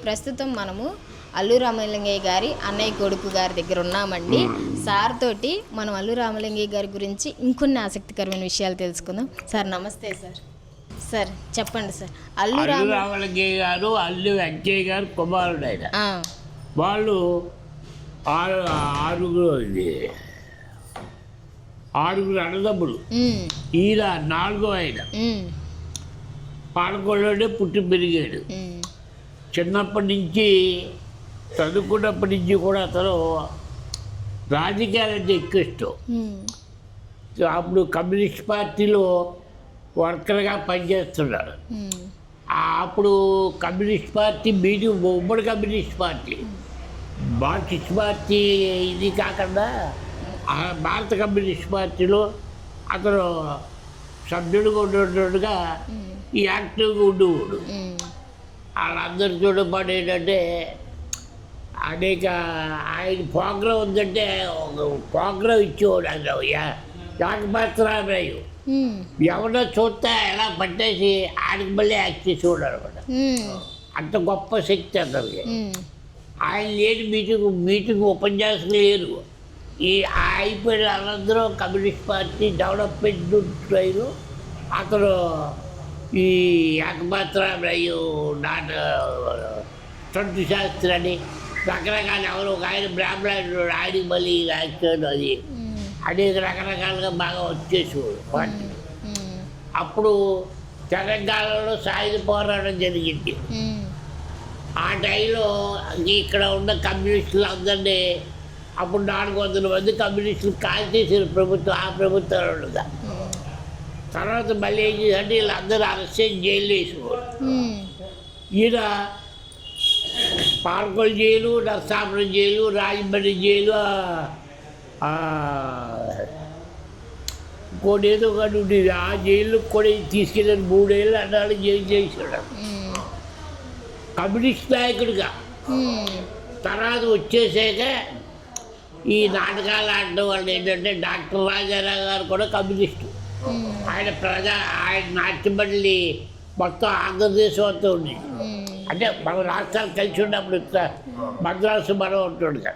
ప్రస్తుతం మనము అల్లు రామలింగయ్య గారి అన్నయ్య కొడుకు గారి దగ్గర ఉన్నామండి. సార్ తోటి మనం అల్లు రామలింగయ్య గారి గురించి ఇంకొన్ని ఆసక్తికరమైన విషయాలు తెలుసుకుందాం. సార్ నమస్తే సార్. సార్ చెప్పండి సార్. అల్లు రామలింగయ్య గారు అల్లు వెంకయ్య గారు కుమారుడు ఆయన. వాళ్ళు ఆరుగురు అన్నదమ్ములు. ఈయన నాలుగో ఆయన. పాలకొల్లోనే పుట్టి పెరిగాడు. చిన్నప్పటి నుంచి చదువుకున్నప్పటి నుంచి కూడా అతను రాజకీయాలంటే ఎక్కువ ఇష్టం. అప్పుడు కమ్యూనిస్ట్ పార్టీలో వర్కర్గా పనిచేస్తున్నాడు. అప్పుడు కమ్యూనిస్ట్ పార్టీ మీటింగ్, ఉమ్మడి కమ్యూనిస్ట్ పార్టీ, మార్క్సిస్ట్ పార్టీ ఇది కాకుండా భారత కమ్యూనిస్ట్ పార్టీలో అతను సభ్యుడిగా ఉండేటట్టుగా ఈ యాక్టివ్గా ఉండేవాడు. వాళ్ళందరూ చూడపాటు ఏంటంటే అనేక ఆయన ప్రోగ్రాం ఉందంటే ఒక ప్రోగ్రాం ఇచ్చేవాడు. అందులో యాకపాత్రామయ్య ఎవరో చూస్తే ఎలా పట్టేసి ఆయనకి మళ్ళీ యాక్ట్ చేసేవాడు అనమాట. అంత గొప్ప శక్తి అతనికి. ఆయన లేని మీటింగ్ ఉపన్యాసం లేరు. ఈ అయిపోయిన వాళ్ళందరూ కమ్యూనిస్ట్ పార్టీ డెవలప్మెంట్ ట్రైన్. అతను ఈ యాకపాత్రామయ్య సొంత శాస్త్రి అని రకరకాల ఎవరు ఒక ఆయన బ్రాహ్మణుడు, ఆయనకి మళ్ళీ యాక్షన్ అది అనేక రకరకాలుగా బాగా వచ్చేసేవాడు పార్టీ. అప్పుడు తెలంగాణలో సాయుధ పోరాటం జరిగింది. ఆ టైంలో ఇక్కడ ఉన్న కమ్యూనిస్టులు అందరినీ అప్పుడు 400 మంది కమ్యూనిస్టులు కాల్చేసారు ప్రభుత్వం, ఆ ప్రభుత్వాలు ఉండగా. తర్వాత మళ్ళీ ఏం చేశారంటే వీళ్ళందరూ అరెస్ట్ చేసి జైలు వేసేవారు. ఈయన Palakollu jail, Narasapuram jail, Rajahmundry jail, ఇంకోటి ఏదో ఒకటి ఉండేది. ఆ జైలు కూడా తీసుకెళ్ళారు. 3 ఏళ్ళు అన్నాడు జైలు చేశాడు కమ్యూనిస్ట్ నాయకుడిగా. తర్వాత వచ్చేసాక ఈ నాటకాలు ఆడడం వల్ల ఏంటంటే డాక్టర్ రాజారావు గారు కూడా కమ్యూనిస్టు. ఆయన నాట్యమండలి మొత్తం ఆంధ్రదేశం అంతా ఉంది. అంటే మన రాష్ట్రాలు కలిసి ఉన్నప్పుడు మద్రాసు మనం ఉంటుండగా